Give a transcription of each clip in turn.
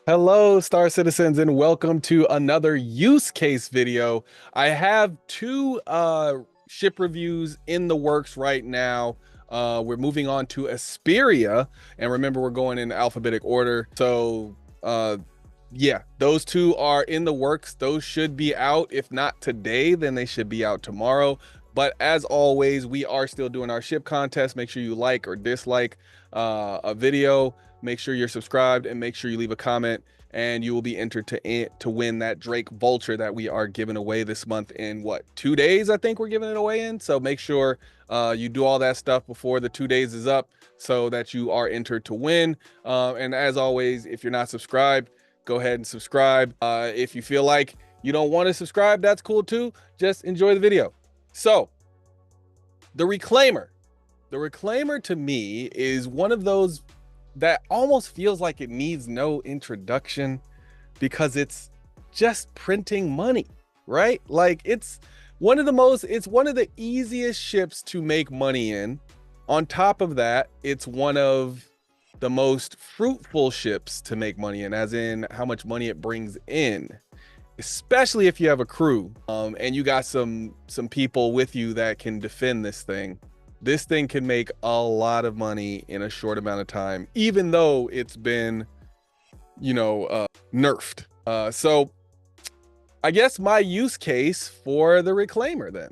Hello, Star Citizens, and welcome to another use case video. I have two ship reviews in the works right now. We're moving on to Asperia, and remember, we're going in alphabetic order. So, yeah, those two are in the works. Those should be out. If not today, then they should be out tomorrow. But as always, we are still doing our ship contest. Make sure you like or dislike a video. Make sure you're subscribed and make sure you leave a comment, and you will be entered to win that Drake Vulture that we are giving away this month in what, 2 days? I think we're giving it away in. So make sure you do all that stuff before the 2 days is up so that you are entered to win. And as always, if you're not subscribed, go ahead and subscribe. If you feel like you don't want to subscribe, that's cool too. Just enjoy the video. So the Reclaimer. The Reclaimer to me is one of those that almost feels like it needs no introduction because it's just printing money, right? Like it's one of the easiest ships to make money in. On top of that, it's one of the most fruitful ships to make money in, as in how much money it brings in, especially if you have a crew and you got some people with you that can defend this thing. This thing can make a lot of money in a short amount of time, even though it's been, nerfed. So I guess my use case for the Reclaimer then.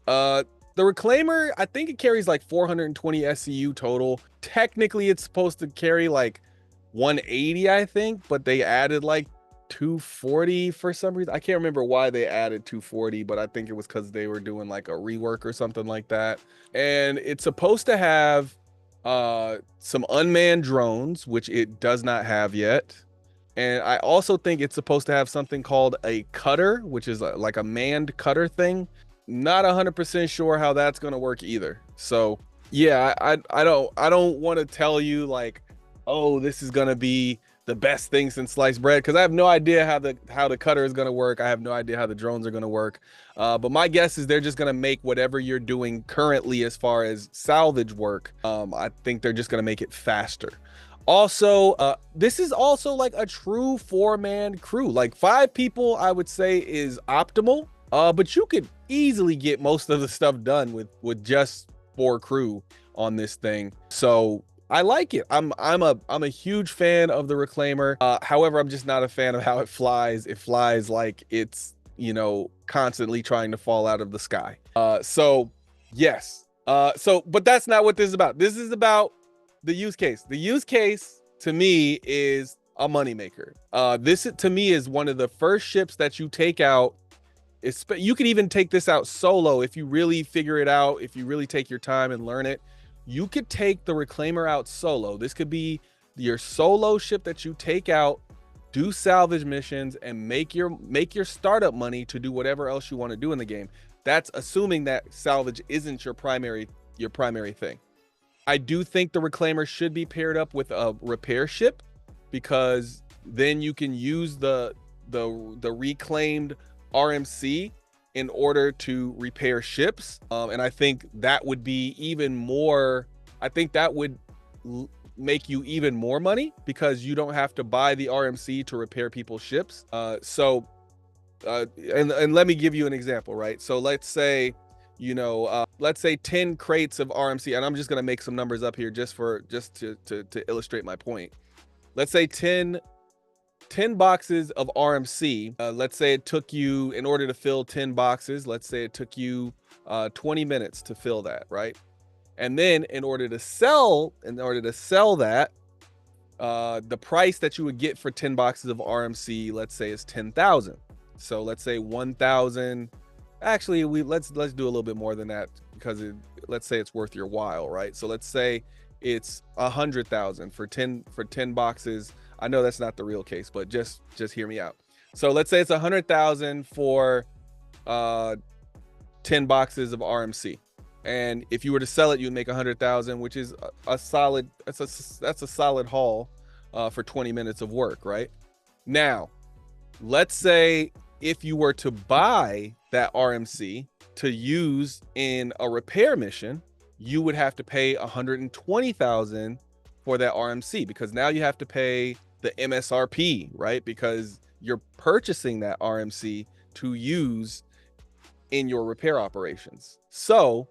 The Reclaimer, I think it carries like 420 SCU total. Technically, it's supposed to carry like 180, I think, but they added like 240 for some reason. I can't remember why they added 240, but I think it was because they were doing like a rework or something like that. And it's supposed to have some unmanned drones, which it does not have yet. And I also think it's supposed to have something called a cutter, which is like a manned cutter thing. Not 100% sure how that's going to work either. So yeah, I don't want to tell you like, oh, this is going to be the best thing since sliced bread, because I have no idea how the cutter is going to work. I have no idea how the drones are going to work. But my guess is they're just going to make whatever you're doing currently as far as salvage work. I think they're just going to make it faster. Also, this is also like a true 4-man crew. Like 5 people, I would say, is optimal. But you could easily get most of the stuff done with just 4 crew on this thing. So I like it. I'm a huge fan of the Reclaimer. However, I'm just not a fan of how it flies. It flies like it's, constantly trying to fall out of the sky. So yes. But that's not what this is about. This is about the use case. The use case to me is a moneymaker. This to me is one of the first ships that you take out. You could even take this out solo if you really figure it out, if you really take your time and learn it. You could take the Reclaimer out solo. This could be your solo ship that you take out, do salvage missions, and make your startup money to do whatever else you want to do in the game. That's assuming that salvage isn't your primary thing. I do think the Reclaimer should be paired up with a repair ship, because then you can use the reclaimed RMC in order to repair ships. And I think that would be even more, I think that would make you even more money, because you don't have to buy the RMC to repair people's ships. And let me give you an example, right? So let's say, let's say 10 crates of RMC, and I'm just going to make some numbers up here just to illustrate my point. Let's say 10 boxes of RMC. Let's say it took you, in order to fill 10 boxes, let's say it took you 20 minutes to fill that, right? And then in order to sell that, the price that you would get for 10 boxes of RMC, let's say, is 10,000. So let's say 1,000. Actually, let's do a little bit more than that, because let's say it's worth your while, right? So let's say it's 100,000 for 10 boxes. I know that's not the real case, but just hear me out. So let's say it's 100,000 for 10 boxes of RMC. And if you were to sell it, you'd make 100,000, which is a solid, that's a solid haul for 20 minutes of work, right? Now, let's say if you were to buy that RMC to use in a repair mission, you would have to pay 120,000 for that RMC, because now you have to pay the MSRP, right? Because you're purchasing that RMC to use in your repair operations. So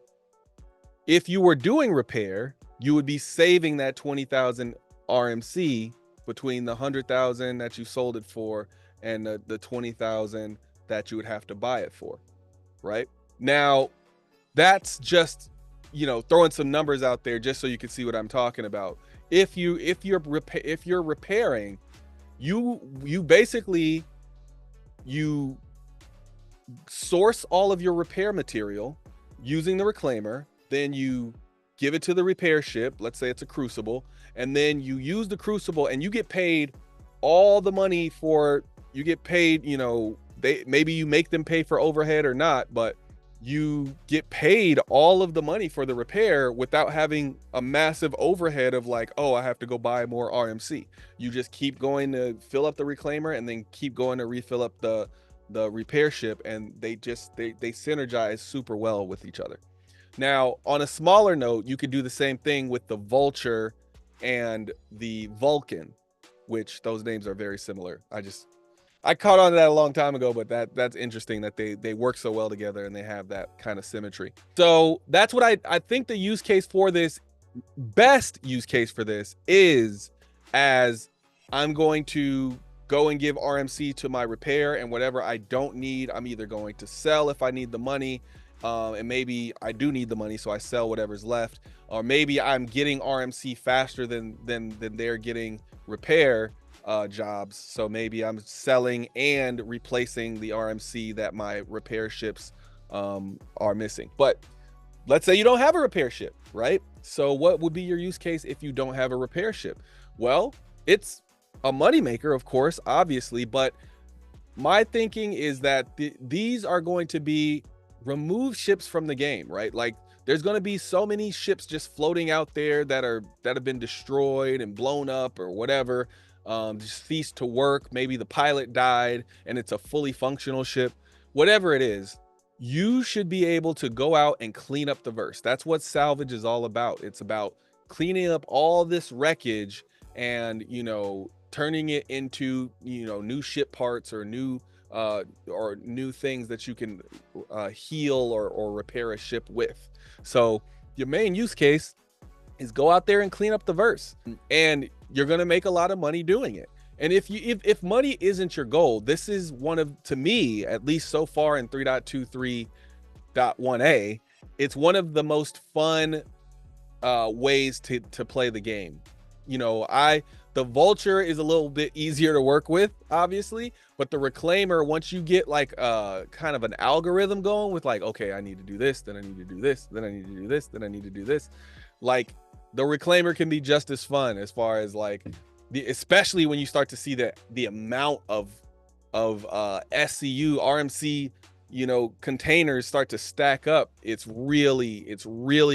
if you were doing repair, you would be saving that 20,000 RMC between the 100,000 that you sold it for and the 20,000 that you would have to buy it for, right? Now, that's just, you know, throwing some numbers out there just so you can see what I'm talking about. If you're repairing, you basically source all of your repair material using the reclaimer, then you give it to the repair ship, let's say it's a crucible, and then you use the crucible and you get paid all the money for, you get paid, you know, maybe you make them pay for overhead or not, but you get paid all of the money for the repair without having a massive overhead of like, oh, I have to go buy more RMC. You just keep going to fill up the reclaimer and then keep going to refill up the repair ship, and they synergize super well with each other. Now, on a smaller note, you could do the same thing with the Vulture and the Vulcan, which those names are very similar. I caught on to that a long time ago, but that's interesting that they work so well together and they have that kind of symmetry. So that's what I think the use case for this, best use case for this, is as I'm going to go and give RMC to my repair, and whatever I don't need, I'm either going to sell if I need the money, and maybe I do need the money, so I sell whatever's left, or maybe I'm getting RMC faster than they're getting repair jobs, so maybe I'm selling and replacing the RMC that my repair ships are missing. But let's say you don't have a repair ship, right? So what would be your use case if you don't have a repair ship? Well, it's a moneymaker, of course, obviously, but my thinking is that these are going to be removed ships from the game, right? Like, there's going to be so many ships just floating out there that have been destroyed and blown up or whatever, just ceased to work. Maybe the pilot died and it's a fully functional ship. Whatever it is, you should be able to go out and clean up the verse. That's what Salvage is all about. It's about cleaning up all this wreckage and, you know, turning it into, you know, new ship parts or new things that you can heal or repair a ship with. So your main use case is go out there and clean up the verse, and you're going to make a lot of money doing it. And if money isn't your goal, this is one of, to me, at least so far in 3.23.1a, it's one of the most fun ways to play the game. You know, the Vulture is a little bit easier to work with, obviously, but the Reclaimer, once you get like kind of an algorithm going with like, okay, I need to do this, then I need to do this, then I need to do this, then I need to do this. Like, the Reclaimer can be just as fun as far as like, especially when you start to see the amount of SCU, RMC, you know, containers start to stack up. It's really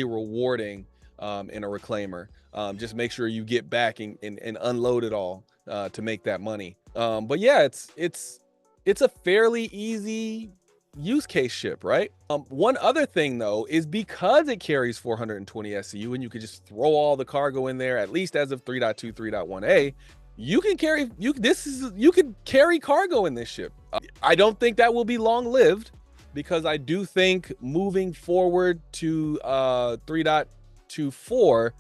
rewarding in a Reclaimer. Just make sure you get back and unload it all to make that money. But yeah, it's a fairly easy use case ship, right? One other thing though is because it carries 420 SCU and you could just throw all the cargo in there, at least as of 3.2.3.1a, you can carry cargo in this ship. I don't think that will be long lived, because I do think moving forward to 3.24,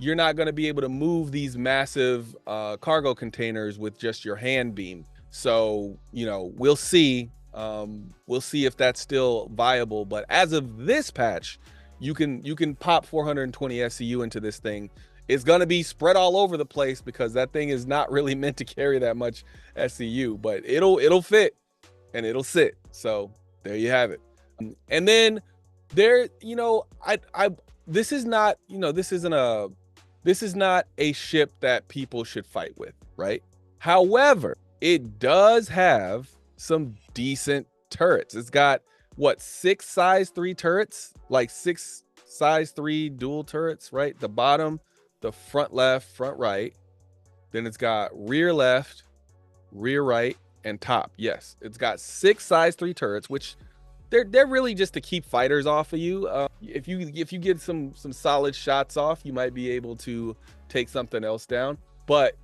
you're not going to be able to move these massive cargo containers with just your hand beam. So, you know, we'll see. We'll see if that's still viable. But as of this patch, you can pop 420 SCU into this thing. It's going to be spread all over the place because that thing is not really meant to carry that much SCU, but it'll fit and it'll sit. So there you have it. And then there, you know, this is not a ship that people should fight with, right? However, it does have some decent turrets. It's got what, 6 size 3 turrets, like 6 size 3 dual turrets, right? The bottom, the front left, front right. Then it's got rear left, rear right, and top. Yes, it's got 6 size 3 turrets, which they're really just to keep fighters off of you. If you get some solid shots off, you might be able to take something else down. But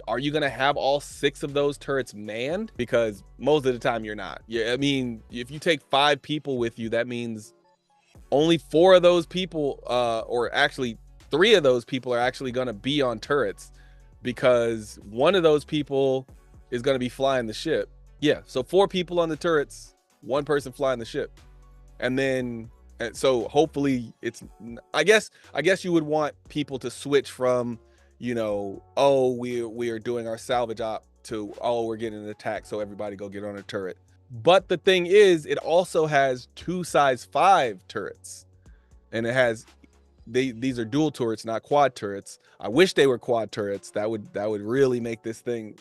are you going to have all 6 of those turrets manned? Because most of the time you're not. Yeah, I mean, if you take 5 people with you, that means only 4 of those people, or actually 3 of those people are actually going to be on turrets, because one of those people is going to be flying the ship. Yeah, so 4 people on the turrets, 1 person flying the ship. And then, so hopefully it's, I guess you would want people to switch from, you know, oh, we are doing our salvage op, to, oh, we're getting an attack, so everybody go get on a turret. But the thing is, it also has 2 size 5 turrets, and it has, these are dual turrets, not quad turrets. I wish they were quad turrets. That would really make this thing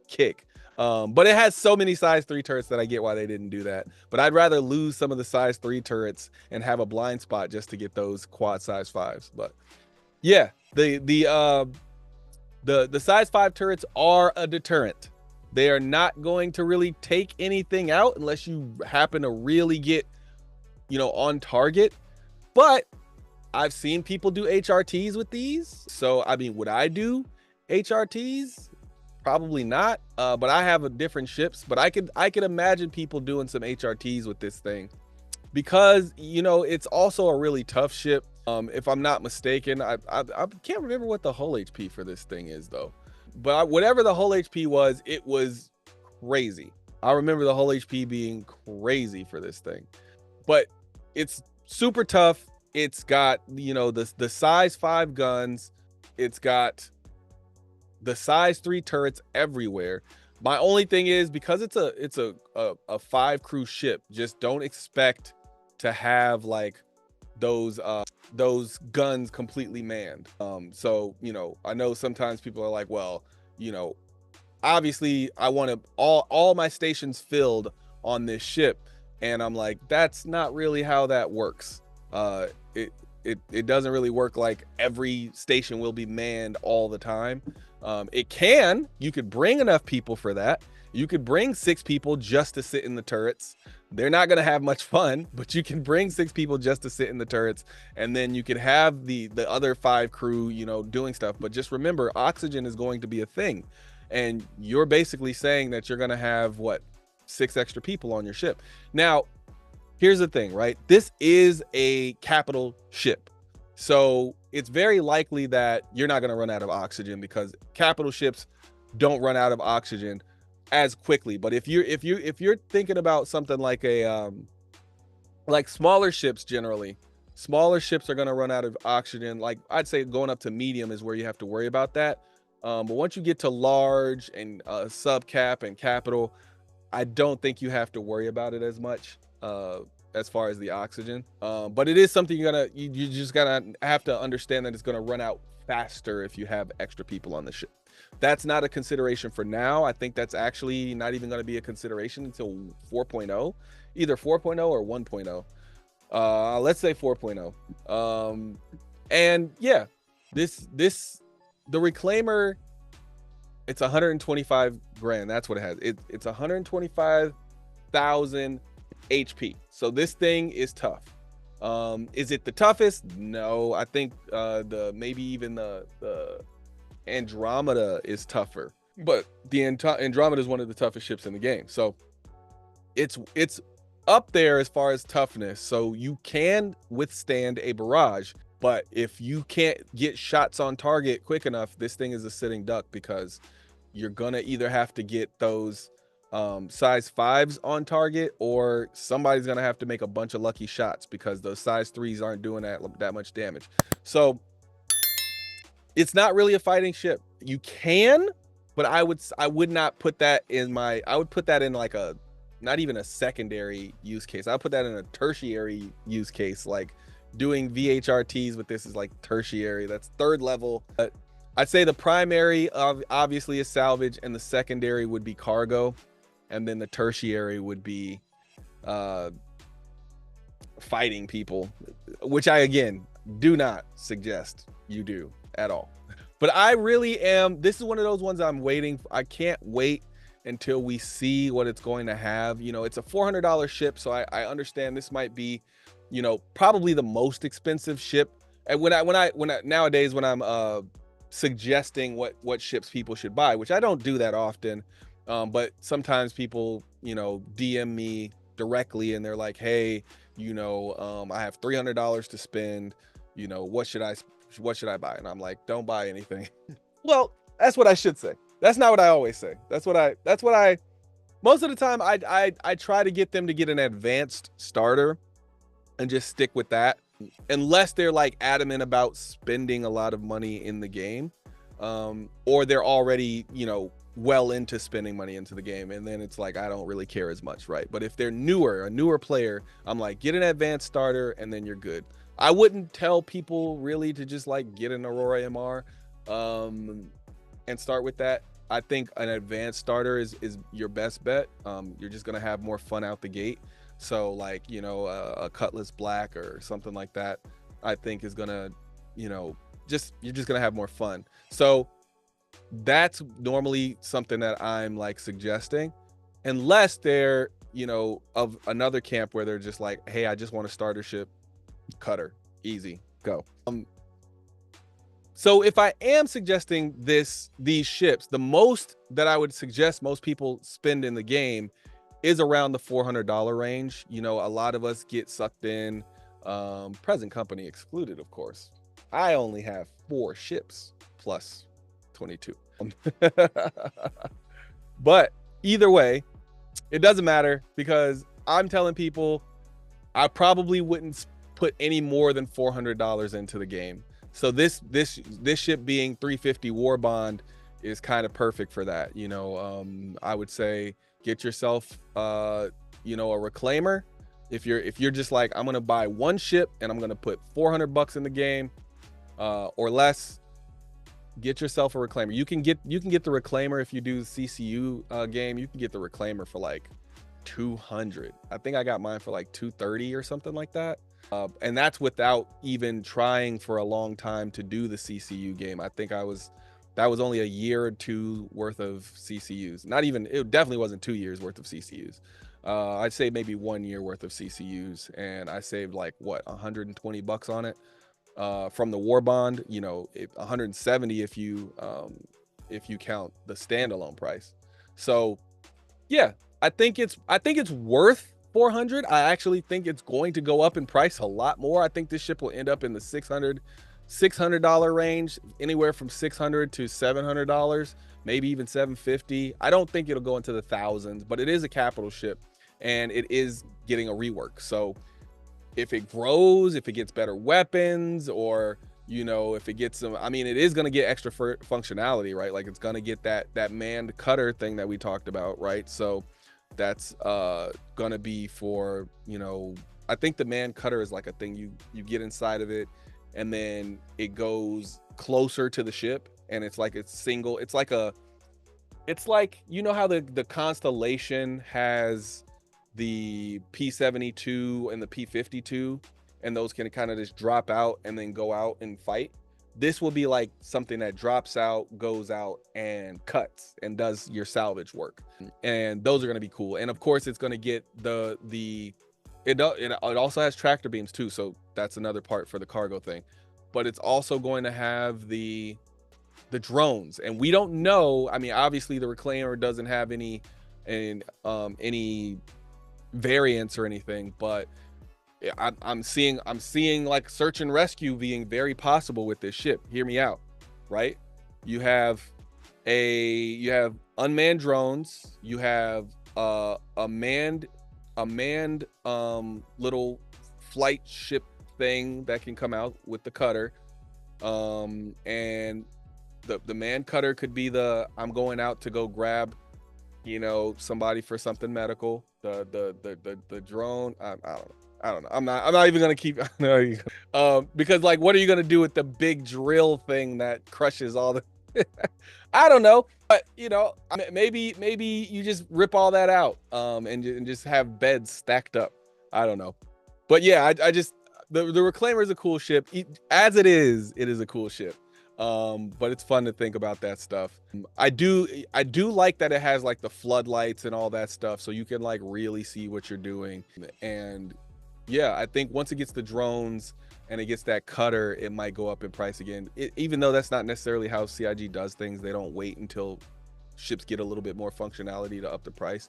kick. But it has so many size 3 turrets that I get why they didn't do that. But I'd rather lose some of the size 3 turrets and have a blind spot just to get those quad size 5s. But yeah, the size 5 turrets are a deterrent. They are not going to really take anything out unless you happen to really get, you know, on target. But I've seen people do HRTs with these. So, I mean, would I do HRTs? Probably not. But I have different ships. But I could imagine people doing some HRTs with this thing, because, you know, it's also a really tough ship. If I'm not mistaken, I can't remember what the hull HP for this thing is though. But whatever the hull HP was, it was crazy. I remember the hull HP being crazy for this thing. But it's super tough. It's got, you know, the size 5 guns. It's got the size 3 turrets everywhere. My only thing is, because it's a 5 crew ship, just don't expect to have like those guns completely manned. So, you know, I know sometimes people are like, well, you know, obviously I want all my stations filled on this ship, and I'm like, that's not really how that works. It doesn't really work like every station will be manned all the time. You could bring enough people for that. You could bring 6 people just to sit in the turrets. They're not going to have much fun, but you can bring 6 people just to sit in the turrets, and then you could have the other 5 crew, you know, doing stuff. But just remember, oxygen is going to be a thing, and you're basically saying that you're going to have, what, 6 extra people on your ship. Now, here's the thing, right? This is a capital ship, so it's very likely that you're not going to run out of oxygen, because capital ships don't run out of oxygen as quickly. But if you're thinking about something like a like smaller ships, generally smaller ships are going to run out of oxygen. Like, I'd say going up to medium is where you have to worry about that. But once you get to large and sub cap and capital, I don't think you have to worry about it as much as far as the oxygen. But it is something you just gotta have to understand, that it's gonna run out faster if you have extra people on the ship. That's not a consideration for now. I think that's actually not even going to be a consideration until 4.0, either 4.0 or 1.0. Let's say 4.0. And yeah, the Reclaimer, it's 125 grand. That's what it has. It's 125,000 HP. So this thing is tough. Is it the toughest? No, I think maybe even the Andromeda is tougher, but the Andromeda is one of the toughest ships in the game. So it's up there as far as toughness. So you can withstand a barrage, but if you can't get shots on target quick enough, this thing is a sitting duck, because you're gonna either have to get those size 5s on target, or somebody's gonna have to make a bunch of lucky shots, because those size 3s aren't doing that much damage. So it's not really a fighting ship. You can, but I would not put that in I would put that in like not even a secondary use case. I would put that in a tertiary use case. Like, doing VHRTs with this is like tertiary. That's 3rd level. But I'd say the primary obviously is salvage, and the secondary would be cargo, and then the tertiary would be fighting people, which I, again, do not suggest you do at all. But I really am, this is one of those ones I'm waiting. I can't wait until we see what it's going to have. You know, it's a $400 ship, so I understand this might be, you know, probably the most expensive ship. And nowadays when I'm suggesting what ships people should buy, which I don't do that often. But sometimes people, you know, DM me directly and they're like, hey, you know, I have $300 to spend, you know, what should I buy? And I'm like, don't buy anything. Well, that's what I should say. That's not what I always say. That's what I most of the time I try to get them to get an advanced starter and just stick with that, unless they're like adamant about spending a lot of money in the game, or they're already, you know, well into spending money into the game, and then it's like I don't really care as much, right? But if they're a newer player, I'm like, get an advanced starter and then you're good. I wouldn't tell people really to just like get an Aurora MR and start with that. I think an advanced starter is your best bet. You're just gonna have more fun out the gate. So like, you know, a Cutlass Black or something like that, I think is gonna, you know, you're just gonna have more fun. So that's normally something that I'm like suggesting, unless they're, you know, of another camp where they're just like, hey, I just want a starter ship, cutter, easy, go. So if I am suggesting these ships, the most that I would suggest most people spend in the game is around the $400 range. You know, a lot of us get sucked in, present company excluded, of course. I only have 4 ships plus 22. But either way, it doesn't matter, because I'm telling people I probably wouldn't put any more than $400 into the game. So this ship being 350 War Bond is kind of perfect for that. You know, I would say get yourself you know, a reclaimer. If you're just like, I'm gonna buy one ship and I'm gonna put $400 in the game or less, get yourself a reclaimer. You can get the reclaimer if you do CCU game. You can get the reclaimer for like 200. I think I got mine for like 230 or something like that. And that's without even trying for a long time to do the CCU game. I think that was only a year or 2 worth of CCUs. Not even, it definitely wasn't 2 years worth of CCUs. I'd say maybe 1 year worth of CCUs, and I saved like what, $120 on it from the War Bond. You know, 170 if you count the standalone price. So yeah, I think it's worth 400. I actually think it's going to go up in price a lot more. I think this ship will end up in the $600 range, anywhere from $600 to $700, maybe even $750. I don't think it'll go into the thousands, but it is a capital ship and it is getting a rework. So if it grows, if it gets better weapons, or, you know, if it gets some, I mean, it is going to get extra functionality, right? Like it's going to get that manned cutter thing that we talked about, right? So that's going to be for, you know, I think the manned cutter is like a thing you get inside of it, and then it goes closer to the ship, and it's like it's single. It's like, you know how the Constellation has the P-72 and the P-52, and those can kind of just drop out and then go out and fight. This will be like something that drops out, goes out, and cuts and does your salvage work. And those are going to be cool. And of course, it's going to get it also has tractor beams too, so that's another part for the cargo thing. But it's also going to have the drones, and we don't know. I mean, obviously the Reclaimer doesn't have any variants or anything, but I'm seeing like search and rescue being very possible with this ship. Hear me out, right? You have unmanned drones, you have a manned little flight ship thing that can come out with the cutter, and the manned cutter could be I'm going out to go grab, you know, somebody for something medical. The drone, I don't know. I'm not even gonna keep because like, what are you gonna do with the big drill thing that crushes all the I don't know, but you know, maybe you just rip all that out and just have beds stacked up. I don't know, but yeah, I just the Reclaimer is a cool ship. As it is a cool ship. But it's fun to think about that stuff. I do like that it has like the floodlights and all that stuff, so you can like really see what you're doing. And Yeah, I think once it gets the drones and it gets that cutter, it might go up in price again. Even though that's not necessarily how CIG does things, they don't wait until ships get a little bit more functionality to up the price.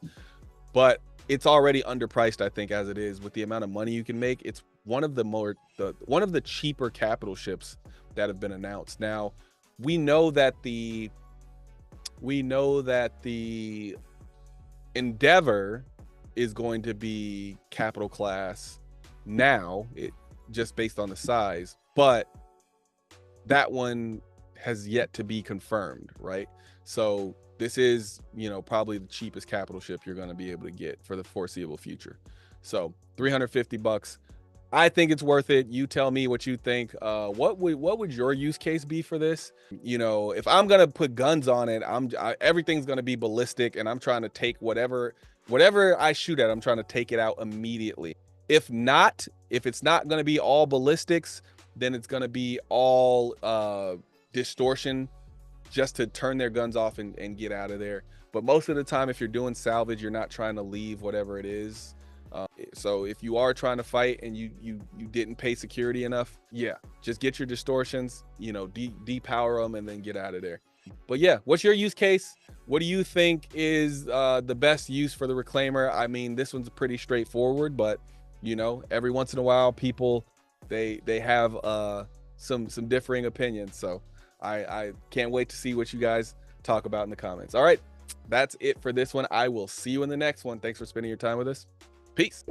But it's already underpriced, I think, as it is. With the amount of money you can make, it's one of the cheaper capital ships that have been announced. Now, we know that the Endeavor is going to be capital class now, just based on the size, but that one has yet to be confirmed, right? So this is, probably the cheapest capital ship you're going to be able to get for the foreseeable future. So $350. I think it's worth it. You tell me what you think. What would your use case be for this? If I'm gonna put guns on it, everything's gonna be ballistic, and I'm trying to take whatever I shoot at, I'm trying to take it out immediately. If it's not gonna be all ballistics, then it's gonna be all distortion, just to turn their guns off and get out of there. But most of the time, if you're doing salvage, you're not trying to leave whatever it is. So if you are trying to fight and you didn't pay security enough, yeah, just get your distortions, depower them and then get out of there. But yeah, what's your use case? What do you think is the best use for the Reclaimer? I mean, this one's pretty straightforward, but every once in a while, people they have some differing opinions. So I can't wait to see what you guys talk about in the comments. All right, that's it for this one. I will see you in the next one. Thanks for spending your time with us. Peace.